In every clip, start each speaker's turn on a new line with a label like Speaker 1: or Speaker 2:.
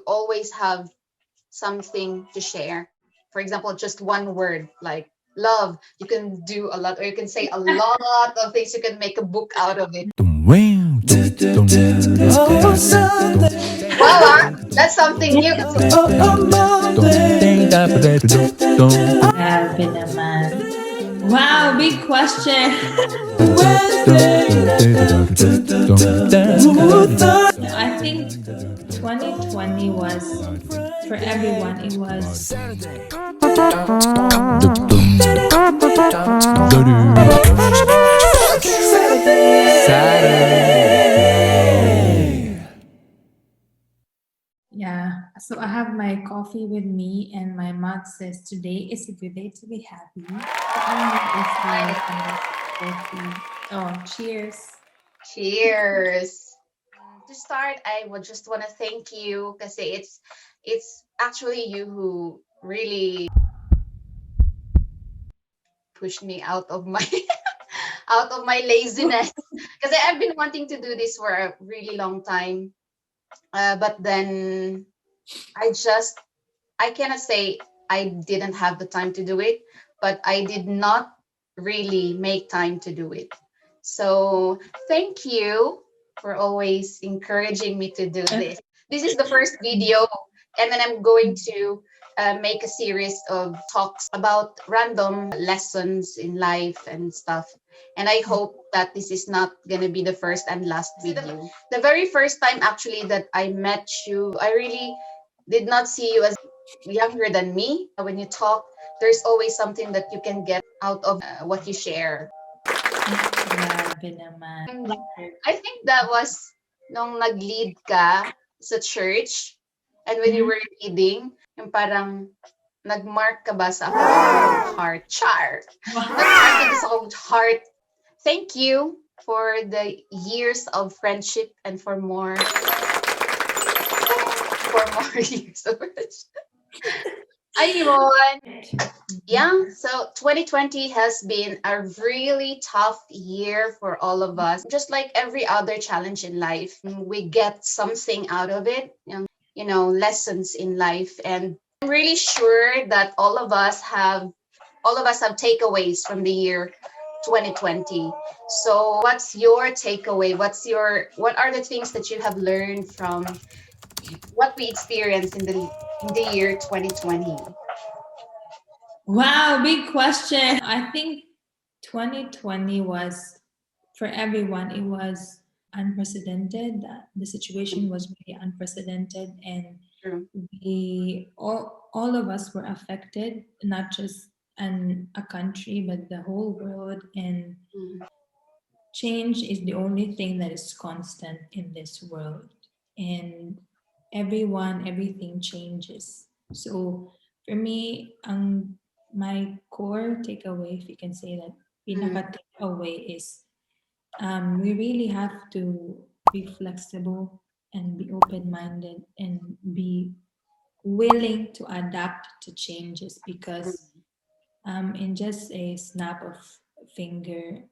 Speaker 1: always have something to share. For example, just one word like love. You can do a lot, or you can say a lot of things. You can make a book out of it. Wow, that's something new.
Speaker 2: Grabe naman. Wow, big question. I think 2020 was, for everyone, it was yeah. So I have my coffee with me, and my mouth says today is a good day to be happy. Coffee. Oh, cheers.
Speaker 1: Cheers. To start, I would just want to thank you because it's actually you who really pushed me out of my out of my laziness, because I've been wanting to do this for a really long time, but then I cannot say I didn't have the time to do it, but I did not really make time to do it. So thank you for always encouraging me to do this. This is the first video, and then I'm going to make a series of talks about random lessons in life and stuff. And I hope that this is not going to be the first and last video. The very first time actually that I met you, I really did not see you as younger than me. When you talk, there's always something that you can get out of what you share.
Speaker 2: Grabe naman.
Speaker 1: And I think that was nung nag-lead ka sa church, and when you were leading, yung parang nag-mark ka ba sa akong heart? Nag-mark ka sa akong heart. Thank you for the years of friendship and for more years of friendship. Ayun. Yeah, so 2020 has been a really tough year for all of us. Just like every other challenge in life, we get something out of it, lessons in life. And I'm really sure that all of us have takeaways from the year 2020. So what's your takeaway? What are the things that you have learned from what we experienced in the year 2020?
Speaker 2: Wow, big question. I think 2020 was, for everyone, it was unprecedented. The situation was really unprecedented, and
Speaker 1: True.
Speaker 2: we all of us were affected, not just a country, but the whole world. And change is the only thing that is constant in this world. And everything changes. So for me, my core takeaway, if you can say that, pinaka takeaway is we really have to be flexible and be open-minded and be willing to adapt to changes, because in just a snap of finger,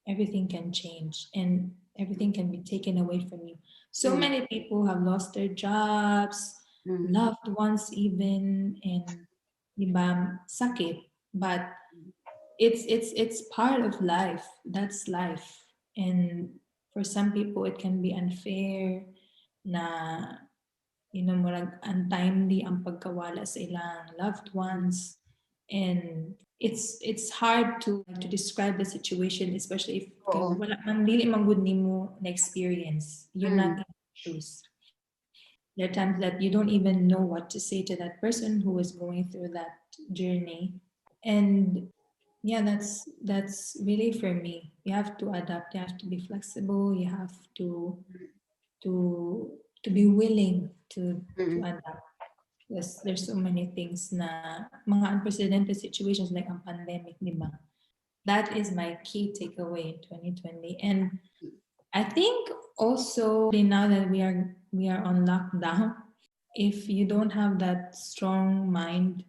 Speaker 2: everything can change and everything can be taken away from you. So many people have lost their jobs, loved ones even, and diba, sakit. But it's part of life. That's life. And for some people, it can be unfair na murag untimely ang pagkawala sa ilang loved ones. And it's hard to describe the situation, especially if wala man dili man gud nimo na experience, you're not in shoes. There are times that you don't even know what to say to that person who is going through that journey. And yeah, that's really for me. You have to adapt, you have to be flexible, you have to be willing to adapt. Yes, there's so many things na mga unprecedented situations like ang pandemic, di ba? That is my key takeaway in 2020. And I think also now that we are on lockdown, if you don't have that strong mind,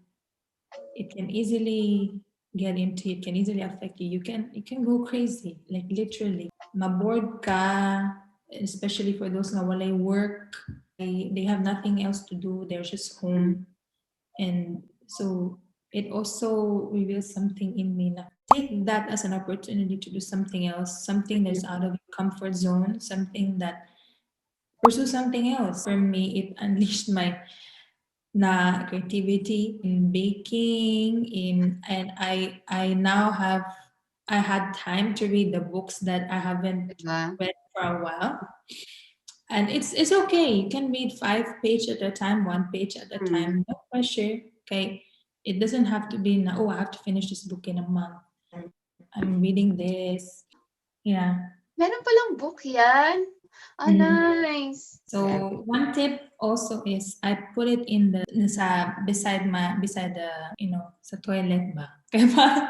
Speaker 2: it can easily it can easily affect you. You can go crazy, like literally. Mabored ka, especially for those na walay work, they have nothing else to do. They're just
Speaker 1: Mm.
Speaker 2: home. And so it also reveals something in me. Na take that as an opportunity to do something else, something that's out of your comfort zone, something that pursue something else. For me, it unleashed my na creativity in baking, in and I now have I had time to read the books that I haven't
Speaker 1: Diba?
Speaker 2: read for a while. And it's okay. You can read 5 page at a time, 1 page at a
Speaker 1: Mm.
Speaker 2: time. No pressure. Okay. It doesn't have to be na, oh, I have to finish this book in a month. I'm reading this. Yeah.
Speaker 1: Meron palang book yan. Ah,
Speaker 2: Mm.
Speaker 1: nice.
Speaker 2: So one tip also is I put it in the beside the sa toilet ba. Kaya parang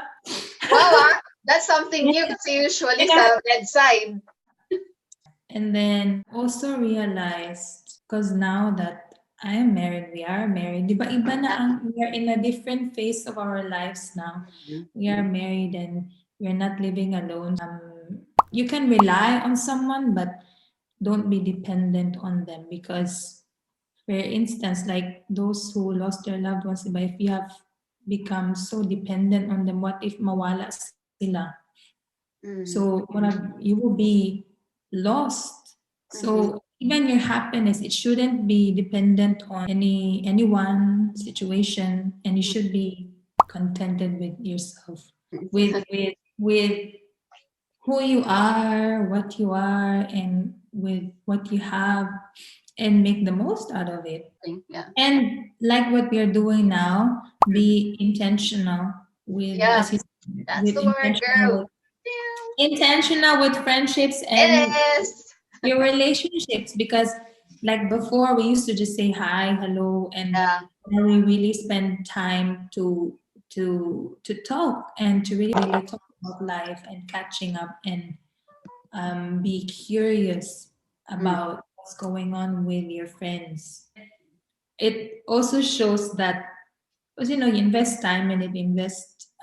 Speaker 1: Wow, that's something new kasi usually
Speaker 2: yeah.
Speaker 1: sa bedside.
Speaker 2: And then also realized, because now that I am married, we are married, di ba iba na we are in a different phase of our lives now.
Speaker 1: Mhm.
Speaker 2: We are married and we're not living alone. You can rely on someone, but don't be dependent on them because, for instance, like those who lost their loved ones, diba, if you have become so dependent on them, what if mawala sila? So
Speaker 1: Mm.
Speaker 2: you will be lost.
Speaker 1: Mhm.
Speaker 2: So even your happiness, it shouldn't be dependent on anyone situation, and you should be contented with yourself, with who you are, what you are, and with what you have, and make the most out of it.
Speaker 1: Yeah.
Speaker 2: And like what we are doing now, be intentional with,
Speaker 1: Yeah,
Speaker 2: as you
Speaker 1: that's
Speaker 2: with
Speaker 1: the word, girl.
Speaker 2: intentional with friendships and
Speaker 1: It is.
Speaker 2: your relationships, because like before we used to just say hi, hello, and
Speaker 1: Yeah.
Speaker 2: now we really spend time to talk and to really talk about life and catching up and be curious
Speaker 1: Mm.
Speaker 2: about what's going on with your friends. It also shows that, because you invest time and it invest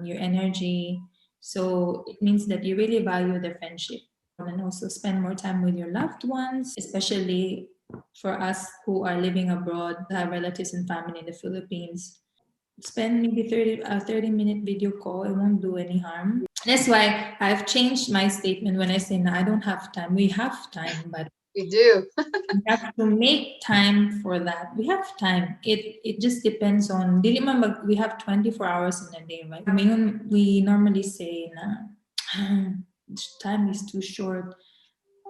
Speaker 2: your energy, so it means that you really value the friendship. And also spend more time with your loved ones, especially for us who are living abroad, have relatives and family in the Philippines. Spend maybe 30-minute video call. It won't do any harm. That's why I've changed my statement when I say, no, I don't have time. We have time, but
Speaker 1: We do.
Speaker 2: we have to make time for that. We have time. It just depends on, dili man we have 24 hours in a day, right? We normally say na time is too short.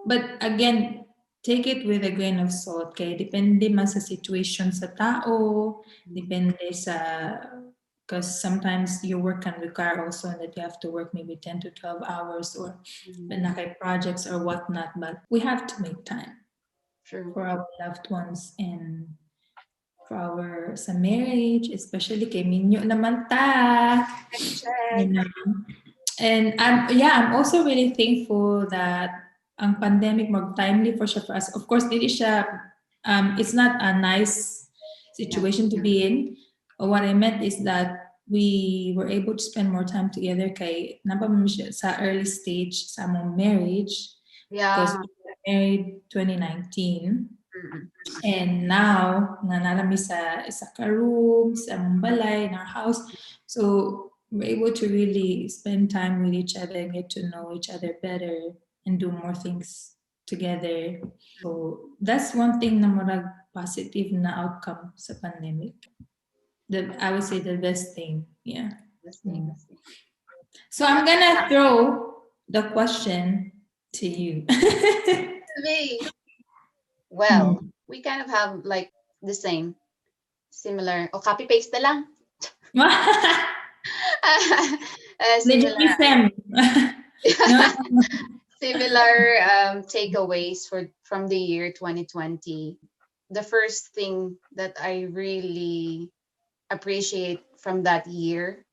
Speaker 2: But again, take it with a grain of salt, okay? Depende man sa situation sa tao, depende sa, because sometimes your work can require also that you have to work maybe 10 to 12 hours or projects or whatnot, but we have to make time
Speaker 1: True.
Speaker 2: for our loved ones and for our sa marriage, especially kay Minyo naman ta.
Speaker 1: Check.
Speaker 2: You know? And I'm also really thankful that ang pandemic timely for siya for us. Of course, dili siya it's not a nice
Speaker 1: Yeah.
Speaker 2: situation to be in. What I meant is that we were able to spend more time together kay napamam siya sa early stage sa among marriage because
Speaker 1: Yeah.
Speaker 2: we got married 2019.
Speaker 1: Mm-mm.
Speaker 2: And now, nanarami sa ka-room, sa among balay, in our house. So, we're able to really spend time with each other and get to know each other better and do more things together. So, that's one thing na murag positive na outcome sa pandemic. I would say the best thing. Yeah.
Speaker 1: Let's see. Let's see.
Speaker 2: So, I'm gonna throw the question to you.
Speaker 1: Me. Well, we kind of have like the same, similar. O copy paste na lang.
Speaker 2: Legit
Speaker 1: Similar.
Speaker 2: Sam. No.
Speaker 1: Similar takeaways from the year 2020. The first thing that I really appreciate from that year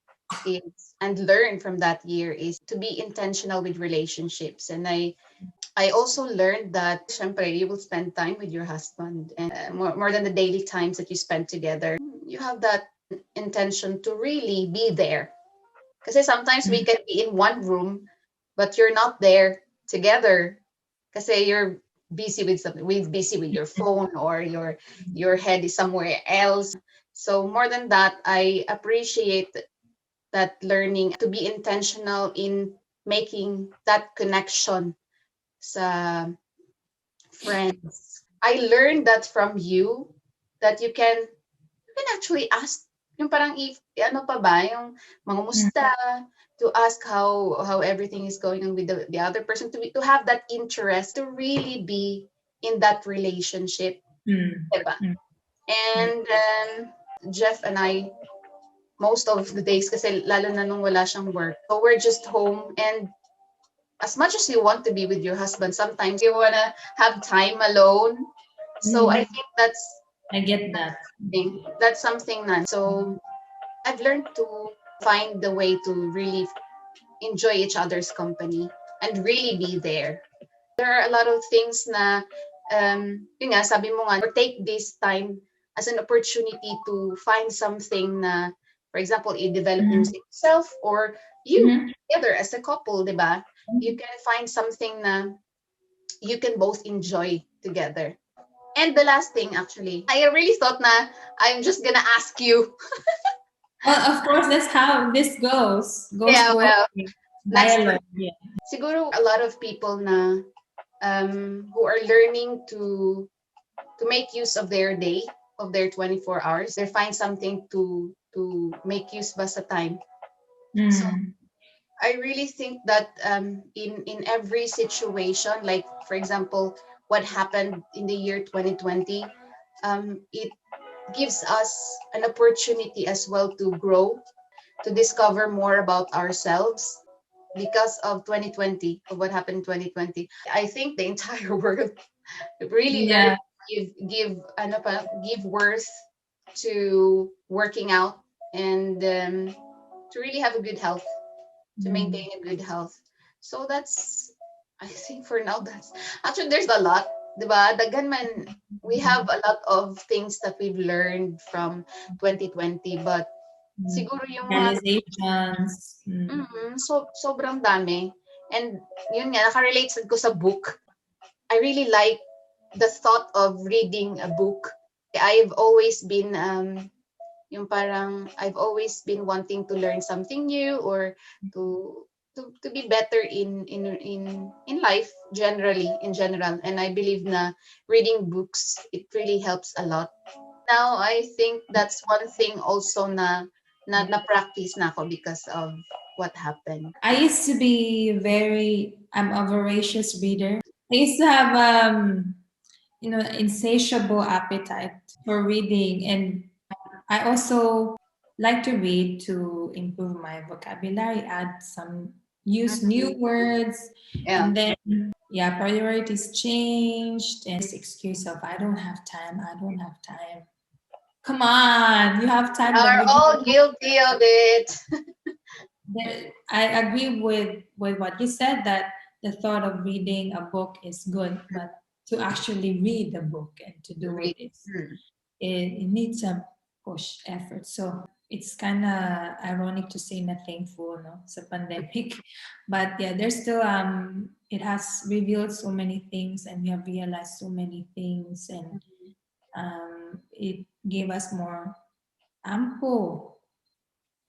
Speaker 1: is and learn from that year is to be intentional with relationships. And I also learned that syempre, you will spend time with your husband and more than the daily times that you spend together. You have that intention to really be there. Because sometimes we can be in one room, but you're not there together. Because you're busy with something, with busy with your phone, or your head is somewhere else. So more than that, I appreciate that learning to be intentional in making that connection sa friends. I learned that from you, that you can actually ask yung parang, if ano pa ba yung mangumusta, to ask how everything is going on with the other person, to have that interest, to really be in that relationship, diba?
Speaker 2: Mm. Yeah.
Speaker 1: And Jeff and I, most of the days, kasi lalo na nung wala siyang work, so we're just home, and as much as you want to be with your husband, sometimes you want to have time alone. So I
Speaker 2: Mm.
Speaker 1: think that's
Speaker 2: I get that.
Speaker 1: that's something na. So I've learned to find the way to really enjoy each other's company and really be there. There are a lot of things na, yun nga, sabi mo nga, or take this time as an opportunity to find something na, for example, i-develop
Speaker 2: Mm.
Speaker 1: yourself, or you
Speaker 2: Mhm.
Speaker 1: together as a couple, di ba? You can find something na you can both enjoy together. And the last thing, actually, I really thought na I'm just gonna ask you.
Speaker 2: Well, of course, that's how this goes. Goes
Speaker 1: Yeah,
Speaker 2: both
Speaker 1: well,
Speaker 2: ways.
Speaker 1: next
Speaker 2: Dialogue. Yeah.
Speaker 1: siguro a lot of people na who are learning to make use of their day, of their 24 hours. They find something to make use ba sa time. So
Speaker 2: Mm.
Speaker 1: I really think that in every situation, like for example, what happened in the year 2020, it gives us an opportunity as well to grow, to discover more about ourselves because of 2020, of what happened in 2020. I think the entire world really learned
Speaker 2: Yeah.
Speaker 1: give worth to working out, and to really have a good health, to
Speaker 2: Mm.
Speaker 1: maintain a good health. So that's, I think for now, that's actually, there's a lot, diba? Dagan man, we have a lot of things that we've learned from 2020, but
Speaker 2: Mm.
Speaker 1: siguro yung mga,
Speaker 2: Realizations. Mm.
Speaker 1: so sobrang dami. And yun nga, nakarelate ko sa book. I really like the thought of reading a book. I've always been yung parang I've always been wanting to learn something new, or to to be better in life generally, in general. And I believe na reading books, it really helps a lot. Now I think that's one thing also na practice na ako because of what happened.
Speaker 2: I used to be I'm a voracious reader. I used to have, insatiable appetite for reading. And I also like to read to improve my vocabulary, add some, use new
Speaker 1: Mhm.
Speaker 2: words.
Speaker 1: Yeah.
Speaker 2: And then, yeah, priorities changed. And this excuse of, I don't have time, I don't have time. Come on, you have time, then
Speaker 1: Are
Speaker 2: read
Speaker 1: all
Speaker 2: more.
Speaker 1: guilty of it.
Speaker 2: I agree with what you said, that the thought of reading a book is good, but to actually read the book and to do it
Speaker 1: Read.
Speaker 2: is it needs a push effort. So it's kind of ironic to say na thankful, no, sa pandemic, but yeah, there's still it has revealed so many things, and we have realized so many things, and it gave us more ample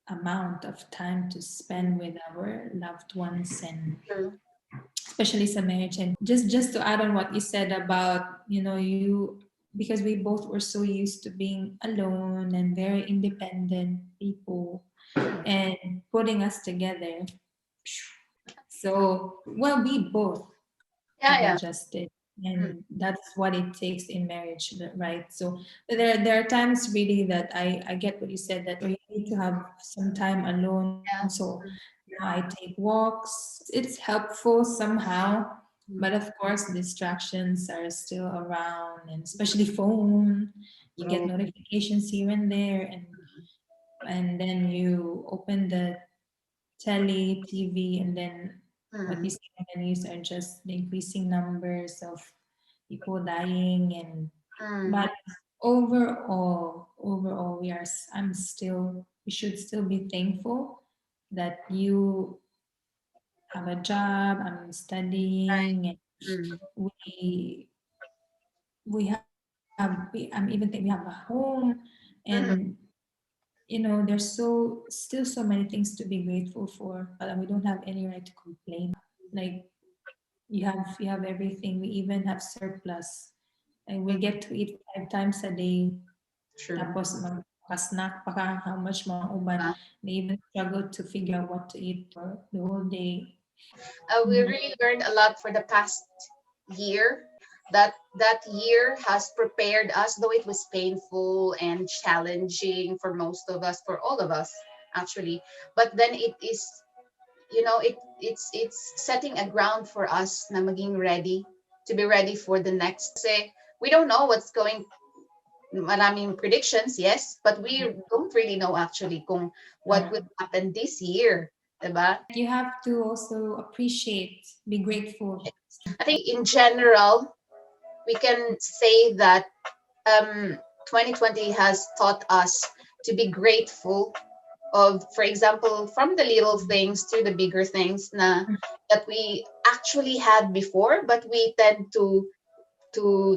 Speaker 2: amount of time to spend with our loved ones, and
Speaker 1: True.
Speaker 2: especially sa marriage. And just to add on what you said about, you, because we both were so used to being alone and very independent people, and putting us together, so well, we both
Speaker 1: Yeah,
Speaker 2: have
Speaker 1: yeah.
Speaker 2: adjusted,
Speaker 1: Mm,
Speaker 2: and that's what it takes in marriage, right? So there are times really that I get what you said, that we need to have some time alone.
Speaker 1: yeah.
Speaker 2: So now I take walks. It's helpful somehow,
Speaker 1: Mm,
Speaker 2: but of course distractions are still around, and especially phone, you get
Speaker 1: true.
Speaker 2: notifications here and there, and then you open the telly, TV, and then what you
Speaker 1: Mm,
Speaker 2: see in the news are just the increasing numbers of people dying. And
Speaker 1: mm,
Speaker 2: but overall, we should still be thankful that you have a job, I'm
Speaker 1: right.
Speaker 2: studying, and
Speaker 1: Mm,
Speaker 2: I'm even think we have a home, and
Speaker 1: Mhm.
Speaker 2: there's still so many things to be grateful for, but we don't have any right to complain. Like you have everything. We even have surplus, and we
Speaker 1: Mhm.
Speaker 2: get to eat 5 times a day.
Speaker 1: True.
Speaker 2: Tapos magpa-snack pa ka, how much mga uban.
Speaker 1: Uh,
Speaker 2: They even struggle to figure out what to eat for the whole day.
Speaker 1: we
Speaker 2: Mhm.
Speaker 1: really learned a lot for the past year. That year has prepared us, though it was painful and challenging for most of us, for all of us actually. But then it is, it's setting a ground for us na maging ready, to be ready for the next. Kasi we don't know what's going. Maraming predictions, yes, but we don't really know actually kung what will happen this year, diba?
Speaker 2: You have to also appreciate, be grateful.
Speaker 1: I think in general, we can say that 2020 has taught us to be grateful of, for example, from the little things to the bigger things na that we actually had before, but we tend to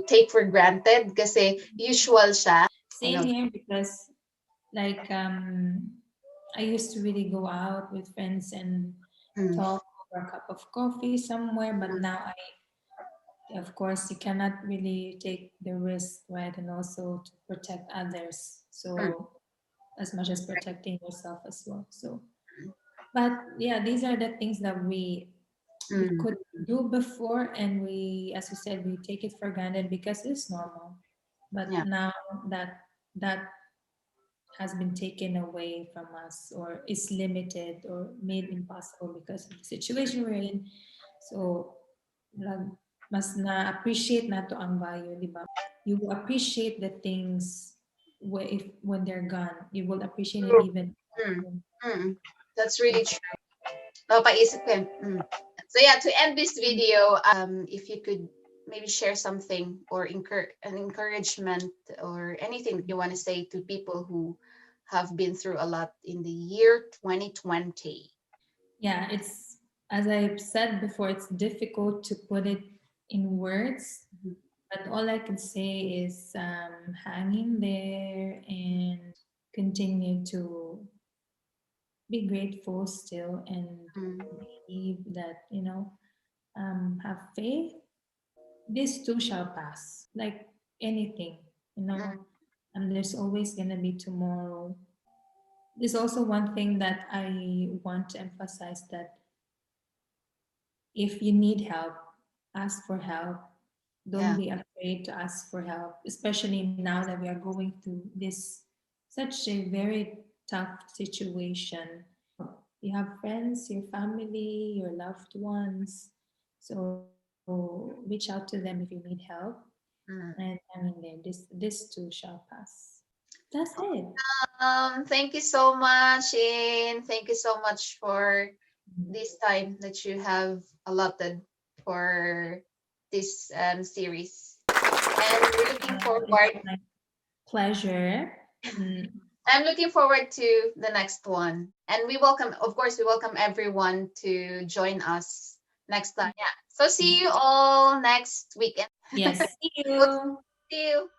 Speaker 1: take for granted kasi usual siya.
Speaker 2: Same here, because like I used to really go out with friends and
Speaker 1: Mm,
Speaker 2: talk over a cup of coffee somewhere, but
Speaker 1: mm,
Speaker 2: now of course, you cannot really take the risk, right? And also to protect others.
Speaker 1: mm,
Speaker 2: So as much as protecting yourself as well. So, but yeah, these are the things that we
Speaker 1: mm,
Speaker 2: could do before, and as we said, we take it for granted because it's normal. But
Speaker 1: yeah.
Speaker 2: now that has been taken away from us, or is limited or made impossible because of the situation we're in. So, lag, mas na-appreciate nato ang value, di ba? You will appreciate the things when they're gone. You will appreciate it
Speaker 1: True.
Speaker 2: even
Speaker 1: Mm,
Speaker 2: more.
Speaker 1: mm. That's really true. Napaisip ko yun. Mm. So yeah, to end this video, if you could maybe share something or an encouragement or anything that you want to say to people who have been through a lot in the year 2020.
Speaker 2: Yeah, as I've said before, it's difficult to put it in words,
Speaker 1: Mhm.
Speaker 2: but all I can say is hanging there and continue to be grateful still, and
Speaker 1: Mm,
Speaker 2: believe that, have faith. This too shall pass, like anything,
Speaker 1: mm,
Speaker 2: and there's always going to be tomorrow. There's also one thing that I want to emphasize, that if you need help, ask for help. Don't
Speaker 1: yeah.
Speaker 2: be afraid to ask for help, especially now that we are going through this such a very tough situation. You have friends, your family, your loved ones. So reach out to them if you need help. And
Speaker 1: Mm.
Speaker 2: there, this too shall pass. That's it.
Speaker 1: Thank you so much, and thank you so much for this time that you have allotted for this series. And we're looking
Speaker 2: It's
Speaker 1: forward.
Speaker 2: my pleasure. Mm,
Speaker 1: I'm looking forward to the next one. And we welcome, of course, we welcome everyone to join us next time. Yeah. So see you all next weekend.
Speaker 2: yes, see
Speaker 1: We'll
Speaker 2: you.
Speaker 1: see you.